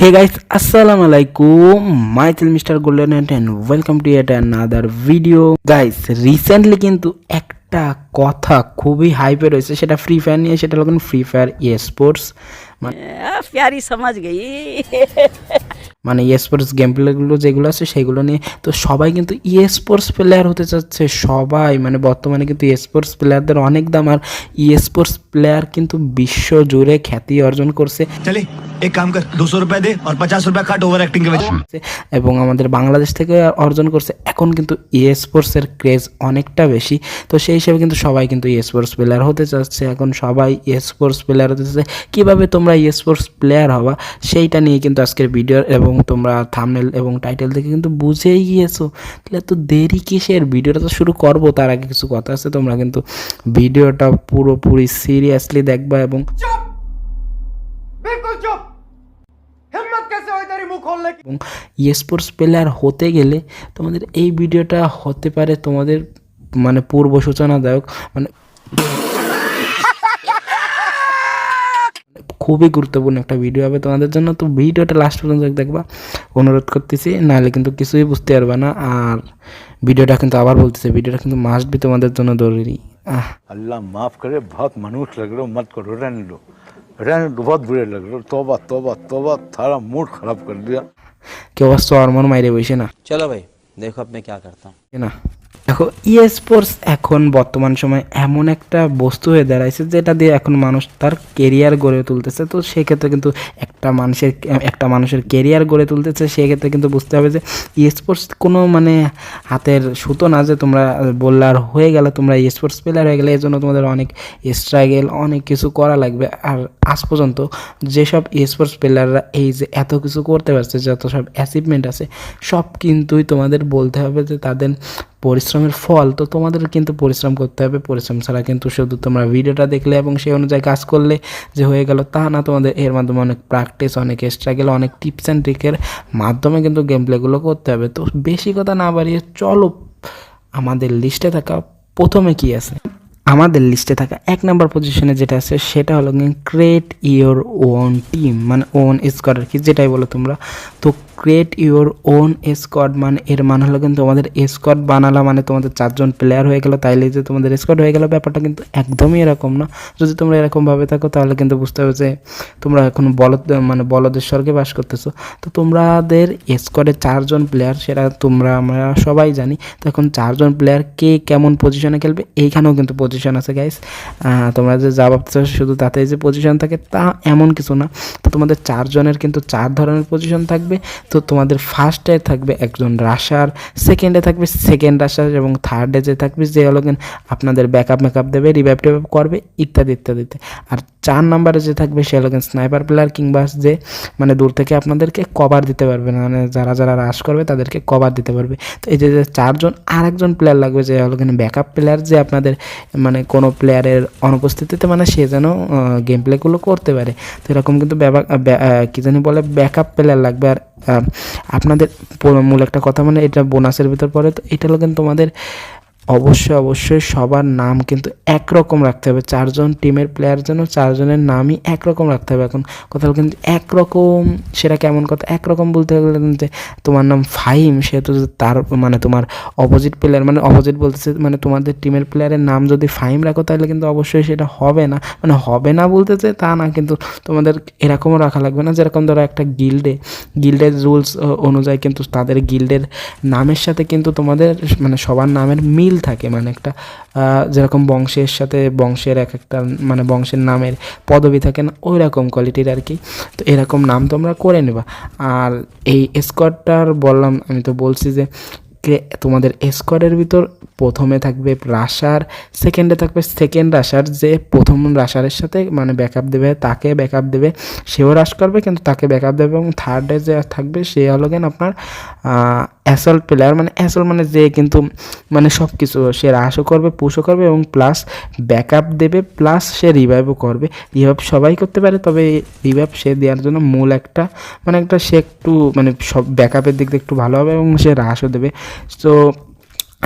Hey guys, assalamu alaikum. Myself Mr. Golden and welcome to yet another video. Guys, recently কিন্তু একটা কথা খুবই হাইপে রয়েছে, সেটা ফ্রি ফায়ার নিয়ে। সেটা হলো ফ্রি ফায়ার স্পোর্টস, प्यारी समझ गई। মানে স্পোর্টস গেম প্লেগুলো যেগুলো আছে সেগুলো নিয়ে। তো সবাই কিন্তু স্পোর্টস প্লেয়ার হতে চাচ্ছে, সবাই মানে বর্তমানে কিন্তু স্পোর্টস প্লেয়ারদের অনেক দাম। আর স্পোর্টস প্লেয়ার কিন্তু বিশ্ব জুড়ে খ্যাতি অর্জন করছে। चले एक काम कर 200 रुपए दे और 50 रुपए काट ओवर एक्टिंग के वजह এবং আমাদের বাংলাদেশ থেকে অর্জন করছে। এখন কিন্তু স্পোর্টসের ক্রেজ অনেকটা বেশি, তো সেই হিসেবে কিন্তু সবাই কিন্তু স্পোর্টস প্লেয়ার হতে চাচ্ছে। এখন সবাই স্পোর্টস প্লেয়ার হতে চাচ্ছে। কীভাবে তোমরা স্পোর্টস প্লেয়ার হবা সেইটা নিয়ে কিন্তু আজকের ভিডিও, এবং তোমরা থাম্বনেল এবং টাইটেল থেকে কিন্তু বুঝেই গিয়েছো। তাহলে তো দেরি কিসের, ভিডিওটা তো শুরু করবো। তার আগে কিছু কথা আছে, তোমরা কিন্তু ভিডিওটা পুরোপুরি সিরিয়াসলি দেখবা। এবং এবং স্পোর্টস প্লেয়ার হতে গেলে তোমাদের এই ভিডিওটা হতে পারে তোমাদের মানে পূর্ব সূচনাদায়ক, মানে খুবই গুরুত্বপূর্ণ একটা ভিডিও হবে তোমাদের জন্য। তো ভিডিওটা লাস্ট পর্যন্ত দেখবা, অনুরোধ করতেছি, নাহলে কিন্তু কিছুই বুঝতে পারবে না। আর ভিডিওটা কিন্তু আবার বলতেছে, ভিডিওটা কিন্তু মাস্ট বি তোমাদের জন্য জরুরি। अल्लाह माफ करे, बहुत मनुष्य लग रहे हो, मत करो, रहने दो, बहुत बुरे लग रहे हो। तौबा तौबा तौबा, थारा मूड खराब कर दिया। কেউ আবার চরমর মাইরে বসে না। चलो भाई देखो अब मैं क्या करता हूँ। না দেখো, স্পোর্টস এখন বর্তমান সময় এমন একটা বস্তু হয়ে দাঁড়াইছে যেটা দিয়ে এখন মানুষ তার কেরিয়ার গড়ে তুলতেছে। তো সেক্ষেত্রে কিন্তু একটা মানুষের কেরিয়ার গড়ে তুলতেছে, সেক্ষেত্রে কিন্তু বুঝতে হবে যে স্পোর্টস কোনো মানে হাতের সুতো না, যে তোমরা বললে আর হয়ে গেলে তোমরা স্পোর্টস প্লেয়ার হয়ে গেলে। এর জন্য তোমাদের অনেক স্ট্রাগল, অনেক কিছু করা লাগবে। আর আজ পর্যন্ত যেসব স্পোর্টস প্লেয়াররা এই যে এত কিছু করতে পারছে, যত সব অ্যাচিভমেন্ট আছে, সব কিন্তুই তোমাদের বলতে হবে যে তাদের পরিশ্রমের ফল। তো তোমাদের কিন্তু পরিশ্রম করতে হবে। পরিশ্রম ছাড়া কিন্তু শুধু তোমরা ভিডিওটা দেখলে এবং সেই অনুযায়ী কাজ করলে যে হয়ে গেল তা না। তোমাদের এর মাধ্যমে অনেক প্র্যাকটিস, অনেক স্ট্রাগল, অনেক টিপস অ্যান্ড ট্রিকের মাধ্যমে কিন্তু গেম প্লেগুলো করতে হবে। তো বেশি কথা না বাড়িয়ে চলো আমাদের লিস্টে থাকা প্রথমে কি আছে। আমাদের লিস্টে থাকা 1 নম্বর পজিশনে যেটা আছে সেটা হলো ক্রিয়েট ইওর ওন টিম, মানে ওন স্কোয়াড আর কি, যেটাই বলো তোমরা। তো ক্রিয়েট ইওর ওন স্কোয়াড মানে এর মানে হলো কিন্তু তোমাদের স্কোয়াড বানালা মানে তোমাদের 4 জন প্লেয়ার হয়ে গেল, তাইলে যে তোমাদের স্কোয়াড হয়ে গেল। ব্যাপারটা কিন্তু একদমই এরকম না। যদি তোমরা এরকমভাবে থাকো তাহলে কিন্তু বুঝতে হবে যে তোমরা এখন বলদের স্বর্গে বাস করতেছো। তো তোমাদের স্কোয়াডে 4 জন প্লেয়ার, সেটা আমরা সবাই জানি। তো এখন 4 জন প্লেয়ার কে কেমন পজিশনে খেলবে, এইখানেও কিন্তু পজিশন আছে গাইস। তোমরা যে যা ভাবতেছো শুধু তাতেই যে পজিশন থাকে তা এমন কিছু না। তো তোমাদের 4 জনের কিন্তু 4 ধরনের পজিশন থাকবে। তো তোমাদের ফার্স্টে থাকবে একজন রাশার, সেকেন্ডে থাকবে সেকেন্ড রাশার, এবং থার্ডে যে থাকবে যে হলো আপনাদের ব্যাকআপ দেবে, রিভাইভ করবে, ইত্যাদি ইত্যাদিতে। আর 4 নম্বরে যে থাকবে সে হলো স্নাইপার প্লেয়ার, কিংবা যে মানে দূর থেকে আপনাদেরকে কভার দিতে পারবে না, মানে যারা রাশ করবে তাদেরকে কভার দিতে পারবে। তো এই যে 4 জন, আর একজন প্লেয়ার লাগবে যে হলো ব্যাকআপ প্লেয়ার, যে আপনাদের মানে কোনো প্লেয়ারের অনুপস্থিতিতে মানে সে যেন গেম প্লেগুলো করতে পারে। তো এরকম কিন্তু কি জানি বলে ব্যাকআপ প্লেয়ার লাগবে। আর আপনাদের মূল একটা কথা, মানে এটা বোনাসের ভিতর পড়ে। তো এটা হলো কিন্তু তোমাদের অবশ্যই সবার নাম কিন্তু একরকম রাখতে হবে। 4 জন টিমের প্লেয়ার যেন 4 জনের নামই একরকম রাখতে হবে। এখন কথা হলো কিন্তু একরকম, সেটা কেমন কথা, একরকম বলতে গেলে যে তোমার নাম ফাহিম, সেহেতু তার মানে তোমার অপোজিট প্লেয়ার, মানে অপোজিট বলতেছে মানে তোমাদের টিমের প্লেয়ারের নাম যদি ফাহিম রাখো তাহলে কিন্তু অবশ্যই সেটা হবে না। মানে হবে না বলতেছে তা না, কিন্তু তোমাদের এরকমও রাখা লাগবে না। যেরকম ধরো একটা গিল্ডের রুলস অনুযায়ী কিন্তু তাদের গিল্ডের নামের সাথে কিন্তু তোমাদের মানে সবার নামের মিল থাকে, মানে একটা যেরকম বংশের সাথে বংশের একটা মানে বংশের নামের পদবি থাকে না, ওই রকম কোয়ালিটির আর কি। তো এরকম নাম তোমরা করে নেবা। আর এই স্কোয়াডটার বললাম, আমি তো বলছি যে তোমাদের স্কোয়াডের ভিতর প্রথমে থাকবে রাশার, সেকেন্ডে থাকবে সেকেন্ড রাশার, যে প্রথম রাশারের সাথে মানে ব্যাকআপ দেবে, তাকে ব্যাকআপ দেবে, সেও রাশ করবে কিন্তু তাকে ব্যাকআপ দেবে। এবং থার্ডে যে থাকবে সে হলো আপনার অ্যাসল্ট প্লেয়ার, মানে অ্যাসল্ট মানে যে কিন্তু মানে সব কিছু সে রাশও করবে, পুশও করবে, এবং প্লাস ব্যাকআপ দেবে, প্লাস সে রিভাইভও করবে। রিভাইভ সবাই করতে পারে, তবে রিভাইভ সে দেওয়ার জন্য মূল একটা মানে একটা সে একটু মানে সব ব্যাকআপের দিক দিয়ে একটু ভালো হবে, এবং সে রাশও দেবে। তো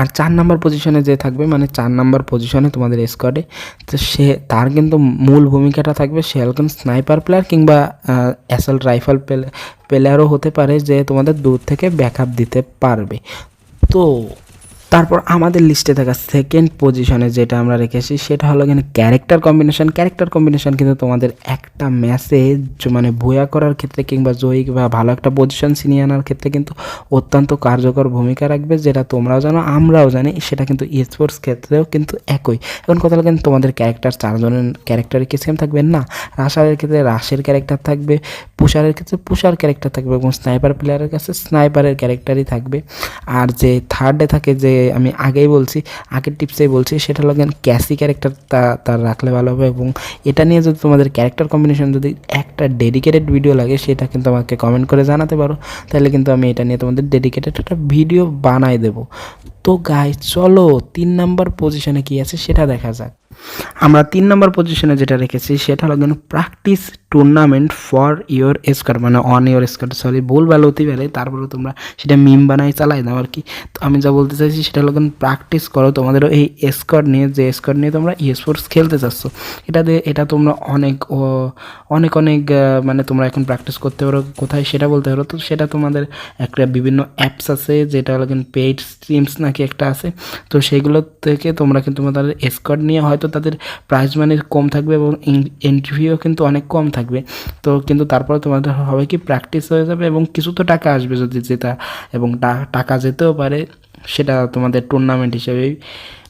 আর 4 নাম্বার পজিশনে যে থাকবে, মানে 4 নাম্বার পজিশনে তোমাদের স্কোয়াডে, তো সে তার কিন্তু মূল ভূমিকাটা থাকবে সে একজন স্নাইপার প্লেয়ার কিংবা অ্যাসল্ট রাইফেল প্লেয়ারও হতে পারে, যে তোমাদের দূর থেকে ব্যাকআপ দিতে পারবে। তো তারপর আমাদের লিস্টে থাকা সেকেন্ড পজিশনে যেটা আমরা রেখেছি সেটা হলো কিন্তু ক্যারেক্টার কম্বিনেশন কিন্তু তোমাদের একটা ম্যাচে মানে ভুয়া করার ক্ষেত্রে কিংবা জয়ী বা ভালো একটা পজিশন ছিনিয়ে আনার ক্ষেত্রে কিন্তু অত্যন্ত কার্যকর ভূমিকা রাখবে, যেটা তোমরাও জানো আমরাও জানি, সেটা কিন্তু স্পোর্টস ক্ষেত্রেও কিন্তু একই। এখন কথা হলো কিন্তু তোমাদের ক্যারেক্টার 4 জনের ক্যারেক্টারই কি সেম থাকবে না, রাশারের ক্ষেত্রে রাশের ক্যারেক্টার থাকবে, পুষারের ক্ষেত্রে পুষার ক্যারেক্টার থাকবে এবং স্নাইপার প্লেয়ারের কাছে স্নাইপারের ক্যারেক্টারই থাকবে। আর যে থার্ডে থাকে, যে আমি আগেই বলছি, আগের টিপসেই বলছি, সেটা হলো ক্যাসি ক্যারেক্টার তার রাখলে ভালো হবে। এবং এটা নিয়ে যদি তোমাদের ক্যারেক্টার কম্বিনেশন যদি একটা ডেডিকেটেড ভিডিও লাগে সেটা কিন্তু আমাকে কমেন্ট করে জানাতে পারো, তাহলে কিন্তু আমি এটা নিয়ে তোমাদের ডেডিকেটেড একটা ভিডিও বানাই দেবো। তো গাইস চলো 3 নাম্বার পজিশনে কি আছে সেটা দেখা যাক। আমরা 3 নাম্বার পজিশনে যেটা রেখেছি সেটা হলো practice tournament for your squad, মানে অন ইওর স্কোয়াড, সরি ভুলভাল হতে পারে, তারপরে তোমরা সেটা মিম বানাই চালাই দাও আর কি। তো আমি যা বলতে চাইছি সেটা হলো প্র্যাকটিস করো তোমাদের এই স্কোয়াড নিয়ে, যে স্কোয়াড নিয়ে তোমরা স্পোর্টস খেলতে চাচ্ছ, এটা তোমরা অনেক মানে তোমরা এখন প্র্যাকটিস করতে পারো কোথায় সেটা বলতে পারো। তো সেটা তোমাদের একটা বিভিন্ন অ্যাপস আছে, যেটা হলো পেইড স্ট্রিমস নাকি একটা আছে, তো সেইগুলো থেকে তোমরা কিন্তু তোমাদের স্কোয়াড নিয়ে হয়তো তাদের প্রাইজ মানি কম থাকবে এবং এন্ট্রি ফিও কিন্তু অনেক কম থাকবে। তো কিন্তু তারপরে তোমাদের হবে কি প্র্যাকটিস হয়ে যাবে এবং কিছু তো টাকা আসবে যদি জেতা, এবং টাকা যেতেও পারে, সেটা তোমাদের টুর্নামেন্ট হিসেবেই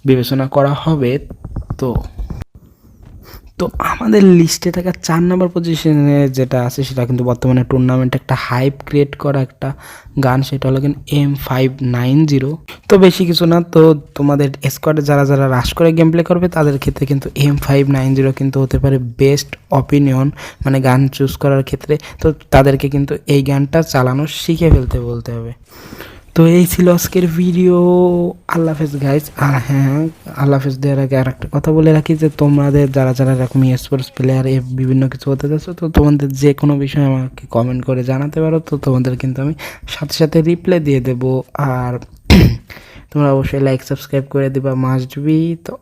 বিবেচনা করা হবে। তো আমাদের লিস্টে থাকা 4 নাম্বার পজিশনে যেটা আছে সেটা কিন্তু বর্তমানে টুর্নামেন্টে একটা হাইপ ক্রিয়েট করা একটা গান, সেটা হলো M590। তো বেশি কিছু না, তো তোমাদের স্কোয়াডে যারা রাশ করে গেম প্লে করবে তাদের ক্ষেত্রে কিন্তু M590 কিন্তু হতে পারে বেস্ট অপিনিয়ন, মানে গান চুজ করার ক্ষেত্রে। তো তাদেরকে কিন্তু এই গানটা চালানো শিখে ফেলতে বলতে হবে। তো এই ছিল আজকের ভিডিও। আল্লাহ হাফেজ গাইজ। আর হ্যাঁ, আল্লাহ হাফেজ দেওয়ার আগে আর একটা কথা বলে রাখি, যে তোমাদের যারা এরকম স্পোর্টস প্লেয়ার বিভিন্ন কিছু হতে যাচ্ছ, তো তোমাদের যে কোনো বিষয়ে আমাকে কমেন্ট করে জানাতে পারো, তো তোমাদের কিন্তু আমি সাথে সাথে রিপ্লাই দিয়ে দেবো। আর তোমরা অবশ্যই লাইক সাবস্ক্রাইব করে দিবা, মাস্ট বি। তো